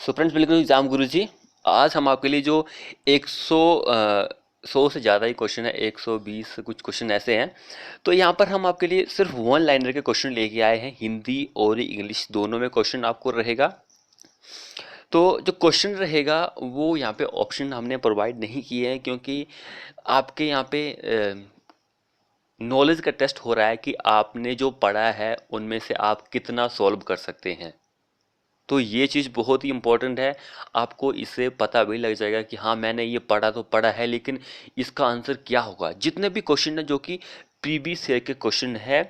So friends, welcome to exam Guru ji. आज हम आपके लिए जो 100 से ज़्यादा ही क्वेश्चन है, 120 कुछ क्वेश्चन ऐसे हैं। तो यहाँ पर हम आपके लिए सिर्फ वन लाइनर के क्वेश्चन लेके आए हैं। हिंदी और इंग्लिश दोनों में क्वेश्चन आपको रहेगा। तो जो क्वेश्चन रहेगा वो यहाँ पे ऑप्शन हमने प्रोवाइड नहीं किए हैं, क्योंकि आपके यहाँ पे नॉलेज का टेस्ट हो रहा है कि आपने जो पढ़ा है उनमें से आप कितना सॉल्व कर सकते हैं। तो ये चीज़ बहुत ही इम्पोर्टेंट है। आपको इससे पता भी लग जाएगा कि हाँ, मैंने ये पढ़ा तो पढ़ा है, लेकिन इसका आंसर क्या होगा। जितने भी क्वेश्चन है जो कि प्रीवियस ईयर के क्वेश्चन है,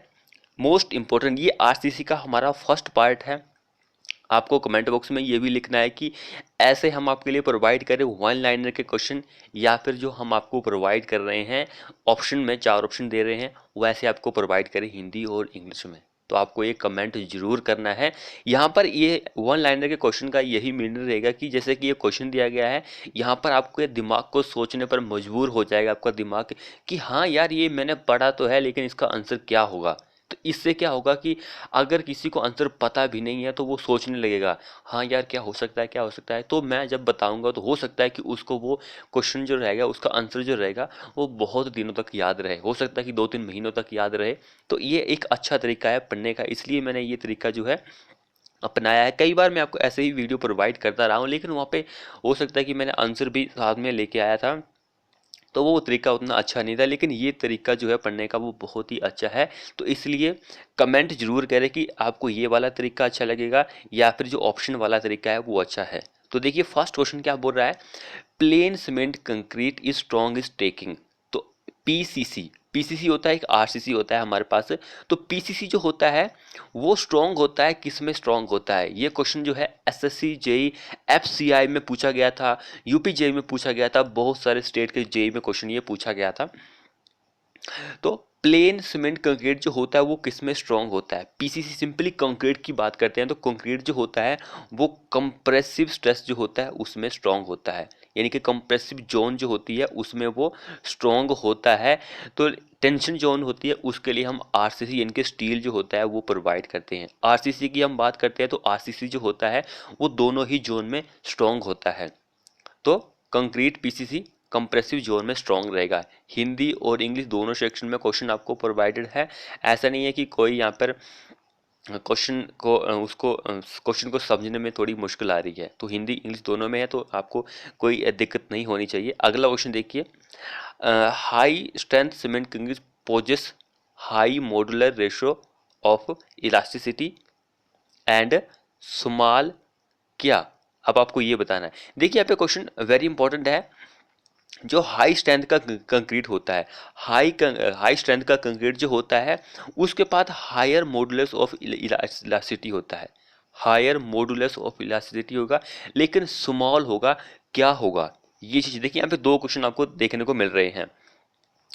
मोस्ट इम्पोर्टेंट, ये आरसीसी का हमारा फर्स्ट पार्ट है। आपको कमेंट बॉक्स में ये भी लिखना है कि ऐसे हम आपके लिए प्रोवाइड करें वन लाइनर के क्वेश्चन, या फिर जो हम आपको प्रोवाइड कर रहे हैं ऑप्शन में, 4 ऑप्शन दे रहे हैं, वैसे आपको प्रोवाइड करें हिंदी और इंग्लिश में। तो आपको ये कमेंट जरूर करना है। यहाँ पर ये वन लाइनर के क्वेश्चन का यही मीनिंग रहेगा कि जैसे कि ये क्वेश्चन दिया गया है, यहाँ पर आपके दिमाग को सोचने पर मजबूर हो जाएगा आपका दिमाग कि हाँ यार, ये मैंने पढ़ा तो है, लेकिन इसका आंसर क्या होगा। तो इससे क्या होगा कि अगर किसी को आंसर पता भी नहीं है तो वो सोचने लगेगा, हाँ यार, क्या हो सकता है, क्या हो सकता है। तो मैं जब बताऊंगा तो हो सकता है कि उसको वो क्वेश्चन जो रहेगा, उसका आंसर जो रहेगा, वो बहुत दिनों तक याद रहे, हो सकता है कि 2-3 महीनों तक याद रहे। तो ये एक अच्छा तरीका है पढ़ने का, इसलिए मैंने ये तरीका जो है अपनाया है। कई बार मैं आपको ऐसे ही वीडियो प्रोवाइड करता रहा हूँ, लेकिन वहाँ पे हो सकता है कि मैंने आंसर भी साथ में लेके आया था, तो वो तरीका उतना अच्छा नहीं था। लेकिन ये तरीका जो है पढ़ने का वो बहुत ही अच्छा है। तो इसलिए कमेंट जरूर करें कि आपको ये वाला तरीका अच्छा लगेगा या फिर जो ऑप्शन वाला तरीका है वो अच्छा है। तो देखिए, फर्स्ट क्वेश्चन क्या बोल रहा है, plane cement concrete is strong is taking. तो पीसीसी, पीसीसी होता है, एक आरसीसी होता है हमारे पास। तो पीसीसी जो होता है वो स्ट्रॉन्ग होता है, किस में स्ट्रॉन्ग होता है। ये क्वेश्चन जो है एसएससी जेई एफसीआई में पूछा गया था, यूपी जेई में पूछा गया था, बहुत सारे स्टेट के जेई में क्वेश्चन ये पूछा गया था। तो प्लेन सीमेंट कंक्रीट जो होता है वो किस में स्ट्रॉन्ग होता है। पीसीसी सिंपली कंक्रीट की बात करते हैं, तो कंक्रीट जो होता है वो कंप्रेसिव स्ट्रेस जो होता है उसमें स्ट्रॉन्ग होता है, यानी कि कंप्रेसिव जोन जो होती है उसमें वो स्ट्रॉन्ग होता है। तो टेंशन जोन होती है उसके लिए हम आरसीसी यानी कि स्टील जो होता है वो प्रोवाइड करते हैं। आरसीसी की हम बात करते हैं तो आरसीसी जो होता है वो दोनों ही जोन में स्ट्रॉन्ग होता है। तो कंक्रीट पीसीसी कंप्रेसिव जोन में स्ट्रॉन्ग रहेगा। हिंदी और इंग्लिश दोनों सेक्शन में क्वेश्चन आपको प्रोवाइडेड है। ऐसा नहीं है कि कोई यहाँ पर क्वेश्चन को समझने में थोड़ी मुश्किल आ रही है। तो हिंदी इंग्लिश दोनों में है, तो आपको कोई दिक्कत नहीं होनी चाहिए। अगला क्वेश्चन देखिए, high strength cement concrete poses high modular ratio of elasticity and small क्या। अब आपको ये बताना है। देखिए, यहाँ पे क्वेश्चन वेरी इंपॉर्टेंट है। जो हाई स्ट्रेंथ का कंक्रीट होता है, हाई स्ट्रेंथ का कंक्रीट जो होता है उसके पास हायर मॉडुलस ऑफ इलास्टिसिटी होता है। हायर मॉडुलस ऑफ इलास्टिसिटी होगा, लेकिन स्मॉल होगा, क्या होगा। ये चीज देखिए, यहाँ पे 2 क्वेश्चन आपको देखने को मिल रहे हैं।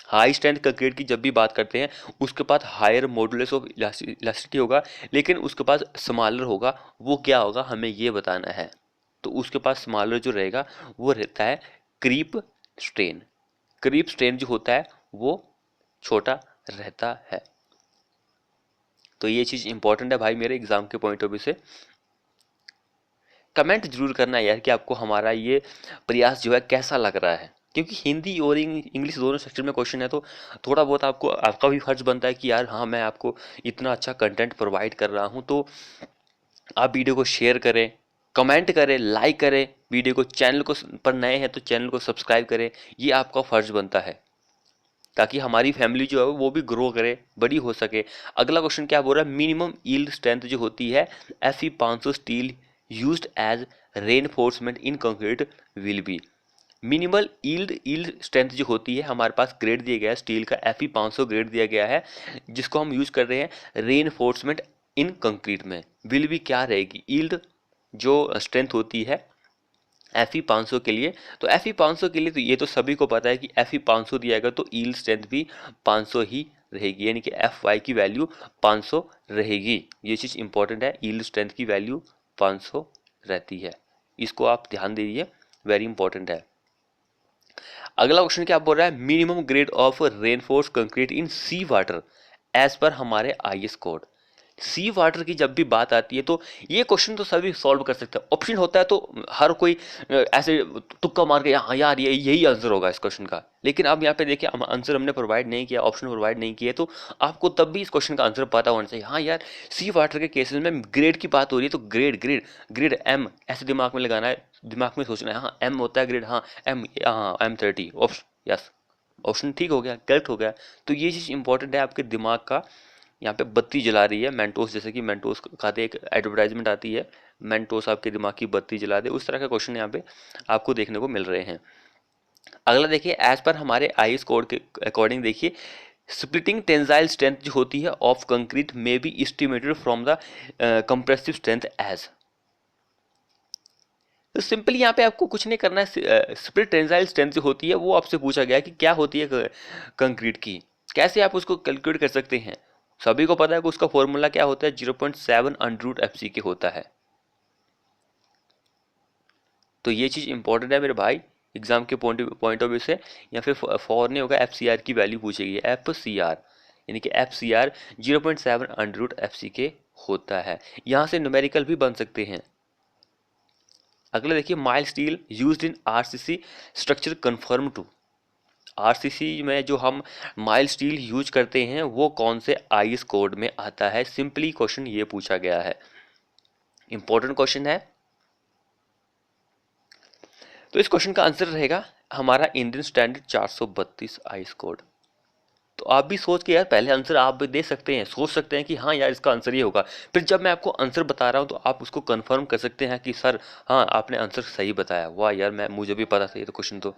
हाई स्ट्रेंथ कंक्रीट की जब भी बात करते हैं उसके पास हायर मॉडुलस ऑफ इलास्टिसिटी होगा, लेकिन उसके पास स्मॉलर होगा, वो क्या होगा हमें ये बताना है। तो उसके पास स्मॉलर जो रहेगा वो रहता है क्रीप स्ट्रेन। क्रीप स्ट्रेन जो होता है वो छोटा रहता है। तो ये चीज इंपॉर्टेंट है भाई मेरे एग्जाम के पॉइंट ऑफ व्यू से। कमेंट जरूर करना यार कि आपको हमारा ये प्रयास जो है कैसा लग रहा है, क्योंकि हिंदी और इंग्लिश दोनों सेक्शन में क्वेश्चन है। तो थोड़ा बहुत आपको, आपका भी फर्ज बनता है कि यार हाँ, मैं आपको इतना अच्छा कंटेंट प्रोवाइड कर रहा हूँ, तो आप वीडियो को शेयर करें, कमेंट करें, लाइक करें वीडियो को। चैनल को पर नए हैं तो चैनल को सब्सक्राइब करें, ये आपका फर्ज बनता है, ताकि हमारी फैमिली जो है वो भी ग्रो करे, बड़ी हो सके। अगला क्वेश्चन क्या बोल रहा है, मिनिमम यील्ड स्ट्रेंथ जो होती है Fe 500 steel used as reinforcement in concrete will be. Minimal yield strength जो होती है, हमारे पास ग्रेड दिया गया है स्टील का Fe 500 ग्रेड दिया गया है, जिसको हम यूज कर रहे हैं रेनफोर्समेंट इन कंक्रीट में। विल बी क्या रहेगी, यील्ड जो स्ट्रेंथ होती है Fe 500 के लिए। तो Fe 500 के लिए तो ये तो सभी को पता है कि Fe 500 दिया गया तो यील्ड स्ट्रेंथ भी 500 ही रहेगी, यानी कि Fy की वैल्यू 500 रहेगी। ये चीज इंपॉर्टेंट है, यील्ड स्ट्रेंथ की वैल्यू 500 रहती है, इसको आप ध्यान दीजिए, वेरी इंपॉर्टेंट है। अगला क्वेश्चन क्या बोल रहा है, minimum grade of reinforce concrete in sea water as पर हमारे आईएस कोड। सी वाटर की जब भी बात आती है तो ये क्वेश्चन तो सभी सॉल्व कर सकते हैं। ऑप्शन होता है तो हर कोई ऐसे तुक्का मार के हाँ यार ये यही आंसर होगा इस क्वेश्चन का, लेकिन अब यहाँ पे देखिए आंसर हमने प्रोवाइड नहीं किया, ऑप्शन प्रोवाइड नहीं किए, तो आपको तब भी इस क्वेश्चन का आंसर पता होना चाहिए। हाँ यार सी वाटर के केसेस में ग्रेड की बात हो रही है तो ग्रेड ग्रेड ग्रेड एम ऐसे दिमाग में लगाना है, दिमाग में सोचना है हाँ एम होता है ग्रेड, हाँ एम, हाँ M30 ऑप्शन, यस ऑप्शन ठीक हो गया, करेक्ट हो गया। तो ये चीज़ इंपॉर्टेंट है आपके दिमाग का। यहाँ पे बत्ती जला रही है मेंटोस, जैसे कि मेंटोस खाते एक एडवर्टाइजमेंट आती है, मेंटोस आपके दिमाग की बत्ती जला दे, उस तरह का क्वेश्चन यहाँ पे आपको देखने को मिल रहे हैं। अगला देखिए, एज पर हमारे आई स्कोर के अकॉर्डिंग देखिए, स्प्लिटिंग टेंसाइल स्ट्रेंथ जो होती है ऑफ कंक्रीट में be estimated from the compressive strength as. तो सिंपली यहाँ पे आपको कुछ नहीं करना है, स्प्लिट टेंसाइल स्ट्रेंथ जो होती है वो आपसे पूछा गया कि क्या होती है कंक्रीट की, कैसे आप उसको कैलकुलेट कर सकते हैं। सभी को पता है कि उसका फॉर्मूला क्या होता है, 0.7 अंडर एफ के होता है। तो ये चीज़ इंपॉर्टेंट है मेरे भाई, एग्जाम के पॉइंट ऑफ व्यू से। या फिर फॉर नहीं होगा, FCR की वैल्यू पूछेगी, FCR यानी कि FCR 0.7 अंडर के होता है। यहाँ से न्यूमेरिकल भी बन सकते हैं। अगला देखिए, mild steel used in RCC structure confirm to. RCC में जो हम माइल स्टील यूज करते हैं वो कौन से आईएस कोड में आता है, सिंपली क्वेश्चन ये पूछा गया है, इंपॉर्टेंट क्वेश्चन है। तो इस क्वेश्चन का आंसर रहेगा हमारा इंडियन स्टैंडर्ड 432 आईएस कोड। तो आप भी सोच के यार पहले आंसर आप भी दे सकते हैं, सोच सकते हैं कि हाँ यार इसका आंसर ये होगा, फिर जब मैं आपको आंसर बता रहा हूँ तो आप उसको कंफर्म कर सकते हैं कि सर हाँ आपने आंसर सही बताया, वाह यार मैं मुझे भी पता था ये तो क्वेश्चन तो।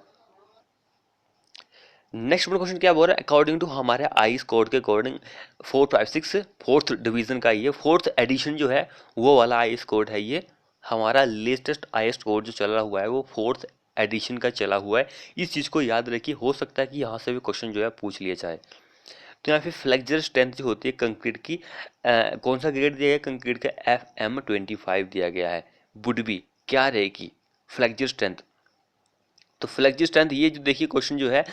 नेक्स्ट क्वेश्चन क्या बोल रहा है, अकॉर्डिंग टू हमारे आईस कोड के अकॉर्डिंग 456 फोर्थ डिवीजन का ये फोर्थ एडिशन जो है वो वाला आईस कोड है, ये हमारा लेटेस्ट आईएस कोड जो चला हुआ है वो फोर्थ एडिशन का चला हुआ है। इस चीज़ को याद रखिए, हो सकता है कि यहाँ से भी क्वेश्चन जो है पूछ लिया जाए। तो यहाँ पे फ्लेक्सर स्ट्रेंथ जो होती है कंक्रीट की, कौन सा ग्रेड दिया गया कंक्रीट का, FM25 दिया गया है। वुड बी क्या रहेगी फ्लेक्सर स्ट्रेंथ। तो फ्लेक्सर स्ट्रेंथ ये जो देखिए क्वेश्चन जो है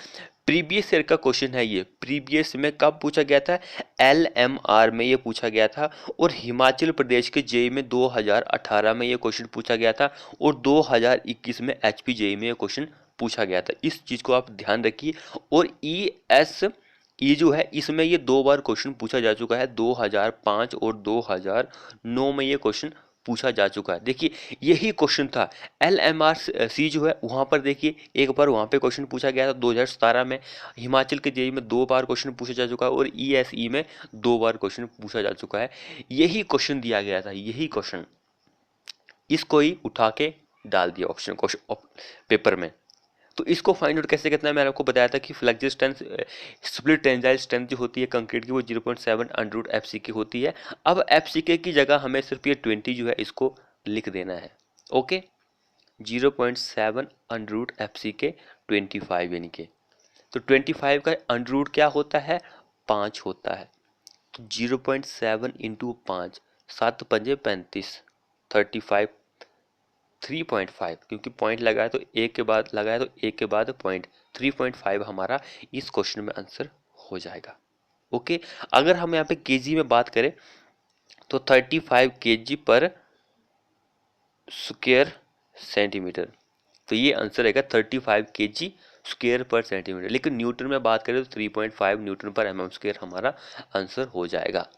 प्रीवियस ईयर का क्वेश्चन है, ये प्रीवियस में कब पूछा गया था, LMR में ये पूछा गया था, और हिमाचल प्रदेश के जेई में 2018 में ये क्वेश्चन पूछा गया था, और 2021 में HP जेई में ये क्वेश्चन पूछा गया था। इस चीज़ को आप ध्यान रखिए। और ये जो है इसमें ये 2 बार क्वेश्चन पूछा जा चुका है, 2005 और 2009 में ये क्वेश्चन पूछा जा चुका है। देखिए यही क्वेश्चन था LMRC जो है वहाँ पर, देखिए एक बार वहाँ पे क्वेश्चन पूछा गया था 2017 में, हिमाचल के जेई में 2 बार क्वेश्चन पूछा जा चुका है, और ESE में 2 बार क्वेश्चन पूछा जा चुका है। यही क्वेश्चन दिया गया था, यही क्वेश्चन, इसको ही उठा के डाल दिया ऑप्शन क्वेश्चन पेपर में। तो इसको फाइंड आउट कैसे करना है, मैंने आपको बताया था कि flexor strength split tensile strength जो होती है कंक्रीट की वो 0.7 अंडर FCK होती है। अब FCK की जगह हमें सिर्फ ये 20 जो है इसको लिख देना है। ओके, 0.7 अंडर FCK 25 यानी कि, तो 25 का अंडर रूट क्या होता है, 5 होता है। तो 0.7 इंटू 5, 7 पंजे 35, 35, 3.5, क्योंकि पॉइंट लगाया तो एक के बाद लगाया तो एक के बाद पॉइंट, 3.5 हमारा इस क्वेश्चन में आंसर हो जाएगा। ओके, अगर हम यहाँ पे केजी में बात करें तो 35 kg पर स्क्वायर सेंटीमीटर, तो ये आंसर रहेगा 35 kg स्क्वायर पर सेंटीमीटर। लेकिन न्यूटन में बात करें तो 3.5 न्यूटन पर mm स्क्वायर हमारा आंसर हो जाएगा।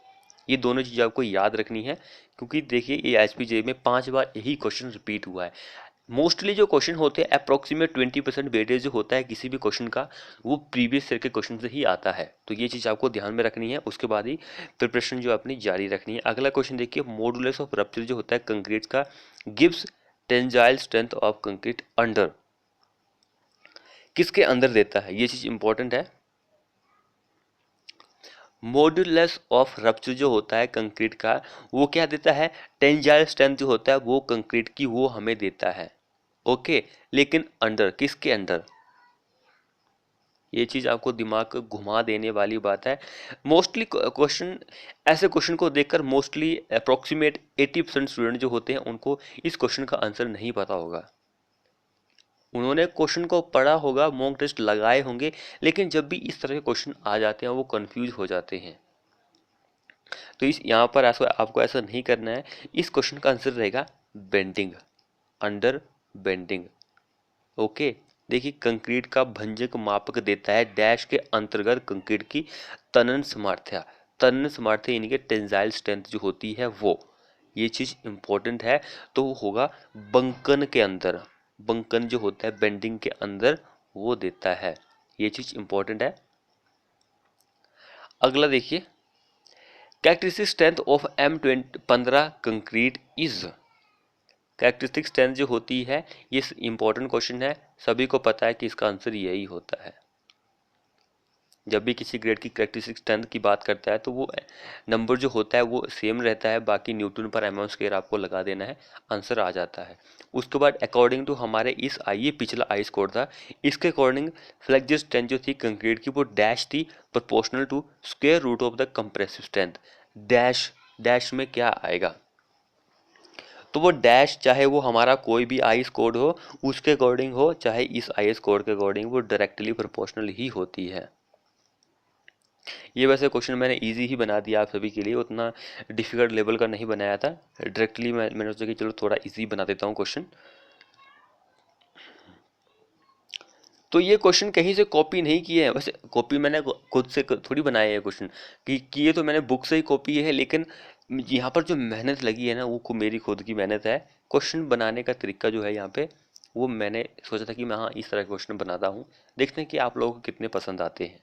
ये दोनों चीज़ आपको याद रखनी है, क्योंकि देखिए ये HPJ में 5 बार यही क्वेश्चन रिपीट हुआ है। मोस्टली जो क्वेश्चन होते हैं अप्रोक्सीमेट 20% वेटेज जो होता है किसी भी क्वेश्चन का वो प्रीवियस ईयर के क्वेश्चन से ही आता है। तो ये चीज़ आपको ध्यान में रखनी है, उसके बाद ही प्रिपरेशन जो अपनी जारी रखनी है। अगला क्वेश्चन देखिए, मॉडुलस ऑफ रप्चर जो होता है कंक्रीट का gives tensile strength of concrete under, किसके अंदर देता है, ये चीज़ इंपॉर्टेंट है। मॉड्यूलस ऑफ रप्चर जो होता है कंक्रीट का वो क्या देता है, टेंजाइल स्ट्रेंथ जो होता है वो कंक्रीट की वो हमें देता है। ओके, लेकिन अंडर किसके अंडर, ये चीज़ आपको दिमाग घुमा देने वाली बात है। मोस्टली क्वेश्चन, ऐसे क्वेश्चन को देखकर मोस्टली अप्रोक्सीमेट 80% स्टूडेंट जो होते हैं उनको इस क्वेश्चन का आंसर नहीं पता होगा। उन्होंने क्वेश्चन को पढ़ा होगा, मॉक टेस्ट लगाए होंगे, लेकिन जब भी इस तरह के क्वेश्चन आ जाते हैं वो कंफ्यूज हो जाते हैं। तो इस यहाँ पर ऐसा आपको ऐसा नहीं करना है। इस क्वेश्चन का आंसर रहेगा बेंडिंग, अंडर बेंडिंग। ओके, देखिए कंक्रीट का भंजक मापक देता है डैश के अंतर्गत कंक्रीट की तनन सामर्थ्य। तनन सामर्थ्य यानी कि टेंसाइल स्ट्रेंथ जो होती है वो, ये चीज इंपॉर्टेंट है। तो वो होगा बंकन के अंदर, बंकन जो होता है बेंडिंग के अंदर वो देता है, ये चीज इंपॉर्टेंट है। अगला देखिए, characteristic strength of M15 concrete is. Characteristic strength जो होती है, ये इंपॉर्टेंट क्वेश्चन है, सभी को पता है कि इसका आंसर यही होता है। जब भी किसी ग्रेड की कैरेक्टरिस्टिक स्ट्रेंथ की बात करता है तो वो नंबर जो होता है वो सेम रहता है, बाकी न्यूटन पर एमएम स्क्वायर आपको लगा देना है, आंसर आ जाता है। उसके बाद अकॉर्डिंग टू हमारे इस आइए पिछला आई स्कोर था, इसके अकॉर्डिंग फ्लेक्सर स्ट्रेंथ जो थी कंक्रीट की वो डैश थी proportional to square root of the compressive strength. Dash, dash में क्या आएगा, तो वो डैश चाहे वो हमारा कोई भी आई कोड हो उसके अकॉर्डिंग हो, चाहे इस आई कोड के अकॉर्डिंग, वो डायरेक्टली प्रोपोर्शनल ही होती है। ये वैसे क्वेश्चन मैंने इजी ही बना दिया आप सभी के लिए, उतना डिफिकल्ट लेवल का नहीं बनाया था। डायरेक्टली मैंने सोचा कि चलो थोड़ा इजी बना देता हूँ क्वेश्चन। तो ये क्वेश्चन कहीं से कॉपी नहीं किए हैं, वैसे कॉपी मैंने खुद से थोड़ी बनाया है क्वेश्चन, कि किए तो मैंने बुक से ही कॉपी है, लेकिन यहाँ पर जो मेहनत लगी है ना वो मेरी खुद की मेहनत है। क्वेश्चन बनाने का तरीका जो है यहाँ पे, वो मैंने सोचा था कि मैं हाँ इस तरह के क्वेश्चन बनाता हूँ, देखते हैं कि आप लोगों को कितने पसंद आते हैं।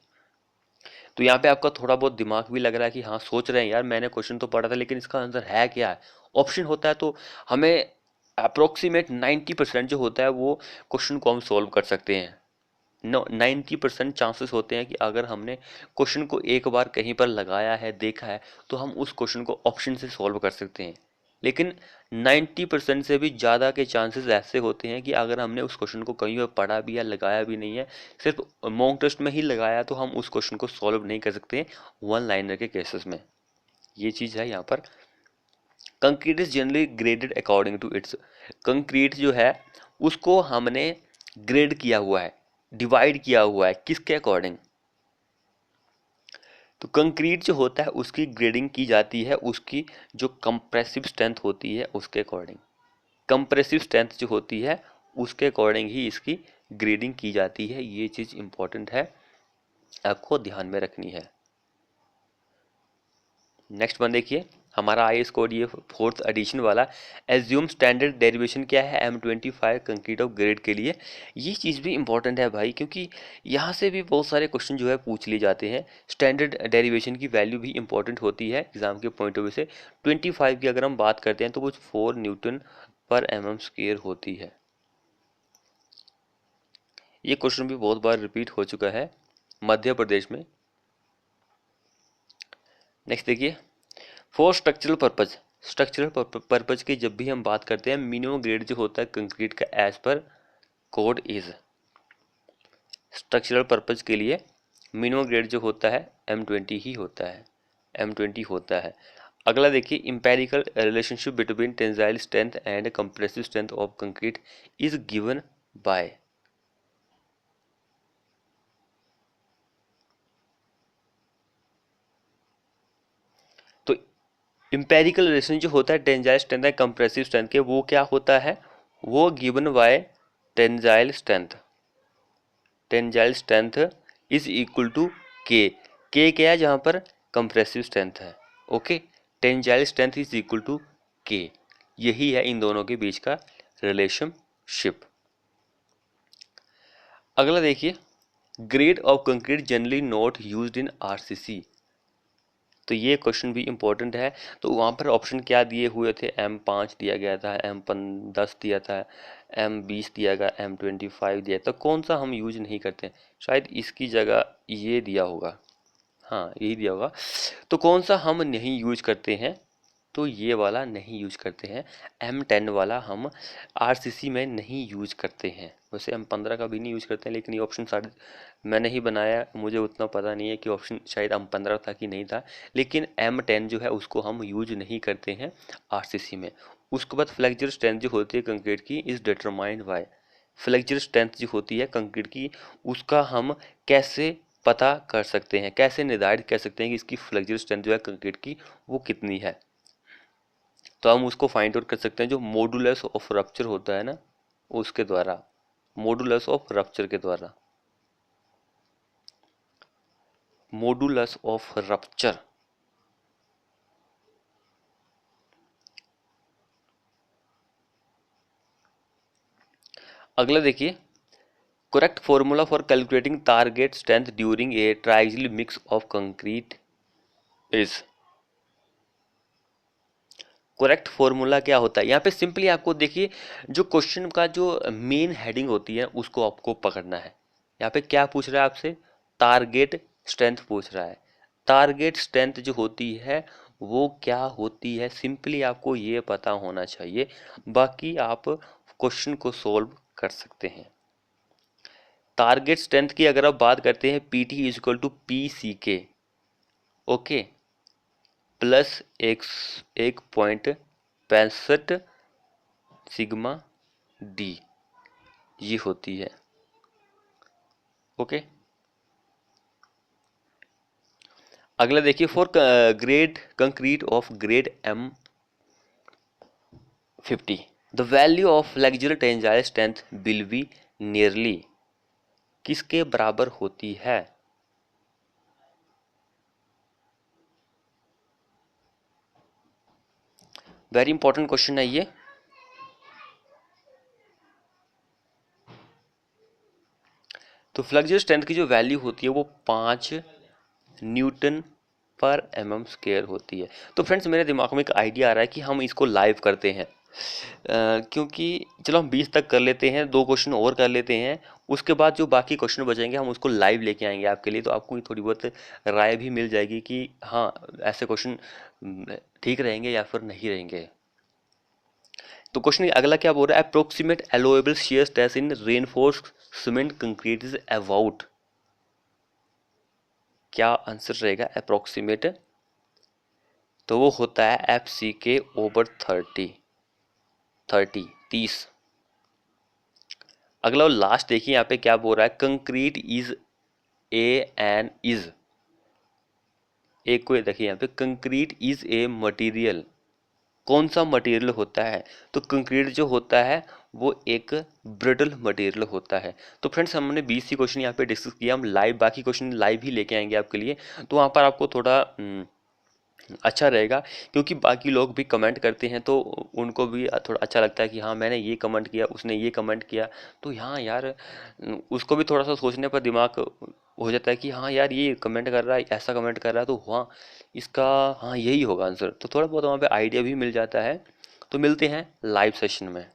तो यहाँ पे आपका थोड़ा बहुत दिमाग भी लग रहा है कि हाँ सोच रहे हैं यार मैंने क्वेश्चन तो पढ़ा था लेकिन इसका आंसर है क्या है। ऑप्शन होता है तो हमें अप्रोक्सीमेट 90% जो होता है वो क्वेश्चन को हम सॉल्व कर सकते हैं। 90% चांसेस होते हैं कि अगर हमने क्वेश्चन को एक बार कहीं पर लगाया है, देखा है, तो हम उस क्वेश्चन को ऑप्शन से सॉल्व कर सकते हैं। लेकिन 90% से भी ज़्यादा के चांसेस ऐसे होते हैं कि अगर हमने उस क्वेश्चन को कहीं पर पढ़ा भी या लगाया भी नहीं है, सिर्फ मॉक टेस्ट में ही लगाया, तो हम उस क्वेश्चन को सॉल्व नहीं कर सकते वन लाइनर के केसेस में। ये चीज़ है यहाँ पर। Concrete is generally graded according to its. Concrete जो है उसको हमने ग्रेड किया हुआ है, डिवाइड किया हुआ है, किसके अकॉर्डिंग, तो कंक्रीट जो होता है उसकी ग्रेडिंग की जाती है उसकी जो कंप्रेसिव स्ट्रेंथ होती है उसके अकॉर्डिंग। कंप्रेसिव स्ट्रेंथ जो होती है उसके अकॉर्डिंग ही इसकी ग्रेडिंग की जाती है, ये चीज़ इंपॉर्टेंट है, आपको ध्यान में रखनी है। नेक्स्ट वन देखिए, हमारा आई कोड ये फोर्थ एडिशन वाला, एज्यूम स्टैंडर्ड डेरिवेशन क्या है M25 कंक्रीट ऑफ ग्रेड के लिए। ये चीज़ भी इंपॉर्टेंट है भाई, क्योंकि यहाँ से भी बहुत सारे क्वेश्चन जो है पूछ लिए जाते हैं। स्टैंडर्ड डेरिवेशन की वैल्यू भी इंपॉर्टेंट होती है एग्जाम के पॉइंट ऑफ व्यू से। 25 की अगर हम बात करते हैं तो वो 4 न्यूटन पर mm स्क्वायर होती है। ये क्वेश्चन भी बहुत बार रिपीट हो चुका है मध्य प्रदेश में। नेक्स्ट देखिए, for structural purpose, structural purpose की जब भी हम बात करते हैं, मिनिमम ग्रेड जो होता है कंक्रीट का as per code is. Structural purpose के लिए मिनिमम ग्रेड जो होता है M20 ही होता है, M20 होता है। अगला देखिए, empirical relationship between tensile strength and compressive strength of concrete is given by. तो इंपेरिकल रिलेशन जो होता है tensile strength and compressive strength के, वो क्या होता है, वो given by tensile strength. Tensile strength is equal to K. K क्या है जहां पर कंप्रेसिव स्ट्रेंथ है। Okay, tensile strength is equal to K, यही है इन दोनों के बीच का रिलेशनशिप। अगला देखिए, grade of concrete generally not used in RCC. तो ये क्वेश्चन भी इंपॉर्टेंट है। तो वहाँ पर ऑप्शन क्या दिए हुए थे, M5 दिया गया था, M10 दिया था, M20 दिया गया, M25 दिया था, कौन सा हम यूज नहीं करते, शायद इसकी जगह ये दिया होगा, हाँ यही दिया होगा। तो कौन सा हम नहीं यूज करते हैं, तो ये वाला नहीं यूज करते हैं, M10 वाला हम आरसीसी में नहीं यूज करते हैं। वैसे M15 का भी नहीं यूज करते हैं, लेकिन ये ऑप्शन शायद मैंने ही बनाया, मुझे उतना पता नहीं है कि ऑप्शन शायद M15 था कि नहीं था, लेकिन M10 जो है उसको हम यूज नहीं करते हैं आरसीसी में। उसके बाद फ्लेक्चर स्ट्रेंथ जो होती है कंक्रीट की is determined by. Flexure strength जो होती है कंक्रीट की उसका हम कैसे पता कर सकते हैं, कैसे निर्धारित कर सकते हैं कि इसकी फ्लेक्सुरल स्ट्रेंथ जो है कंक्रीट की वो कितनी है। तो हम उसको फाइंड आउट कर सकते हैं जो मॉडुलस ऑफ रप्चर होता है ना, उसके द्वारा, मॉडुलस ऑफ रप्चर के द्वारा, मॉडुलस ऑफ रप्चर। अगला देखिए, correct formula for calculating target strength during a trial mix of concrete is. Correct formula क्या होता है यहाँ पे? सिंपली आपको देखिए, जो क्वेश्चन का जो मेन हेडिंग होती है उसको आपको पकड़ना है। यहाँ पे क्या पूछ रहा है आपसे? टारगेट स्ट्रेंथ पूछ रहा है। टारगेट स्ट्रेंथ जो होती है वो क्या होती है, सिंपली आपको ये पता होना चाहिए, बाकी आप क्वेश्चन को सोल्व कर सकते हैं। टारगेट स्ट्रेंथ की अगर आप बात करते हैं, P T is equal to P C K, okay, plus 1.65 sigma D, ये होती है, ओके। अगला देखिए, for grade concrete of grade M50 the value of flexural tensile strength will be nearly, किसके बराबर होती है? वेरी इंपॉर्टेंट क्वेश्चन है ये। तो फ्लेक्सुरल स्ट्रेंथ की जो वैल्यू होती है वो 5 न्यूटन पर mm² होती है। तो फ्रेंड्स, मेरे दिमाग में एक आइडिया आ रहा है कि हम इसको लाइव करते हैं, क्योंकि चलो हम 20 तक कर लेते हैं, 2 क्वेश्चन और कर लेते हैं, उसके बाद जो बाकी क्वेश्चन बचेंगे हम उसको लाइव लेके आएंगे आपके लिए, तो आपको थोड़ी बहुत राय भी मिल जाएगी कि हाँ ऐसे क्वेश्चन ठीक रहेंगे या फिर नहीं रहेंगे। तो क्वेश्चन अगला क्या बोल रहा है? Approximate allowable shear stress in reinforced cement concrete is about, क्या आंसर रहेगा अप्रोक्सीमेट? तो वो होता है एफ सी के ओवर 30। अगला लास्ट देखिए यहाँ पे क्या बोल रहा है, concrete is a an is, एक को देखिए यहाँ पे, कंक्रीट इज ए मटेरियल, कौन सा मटेरियल होता है? तो कंक्रीट जो होता है वो एक ब्रिटल मटेरियल होता है। तो फ्रेंड्स, हमने 20 ही क्वेश्चन यहाँ पे डिस्कस किया, हम लाइव बाकी क्वेश्चन लाइव ही लेके आएंगे आपके लिए, तो वहाँ पर आपको थोड़ा अच्छा रहेगा, क्योंकि बाकी लोग भी कमेंट करते हैं तो उनको भी थोड़ा अच्छा लगता है कि हाँ मैंने ये कमेंट किया, उसने ये कमेंट किया, तो हाँ यार उसको भी थोड़ा सा सोचने पर दिमाग हो जाता है कि हाँ यार ये कमेंट कर रहा है, ऐसा कमेंट कर रहा है, तो हाँ इसका हाँ यही होगा आंसर, तो थोड़ा बहुत वहाँ पे आइडिया भी मिल जाता है। तो मिलते हैं लाइव सेशन में।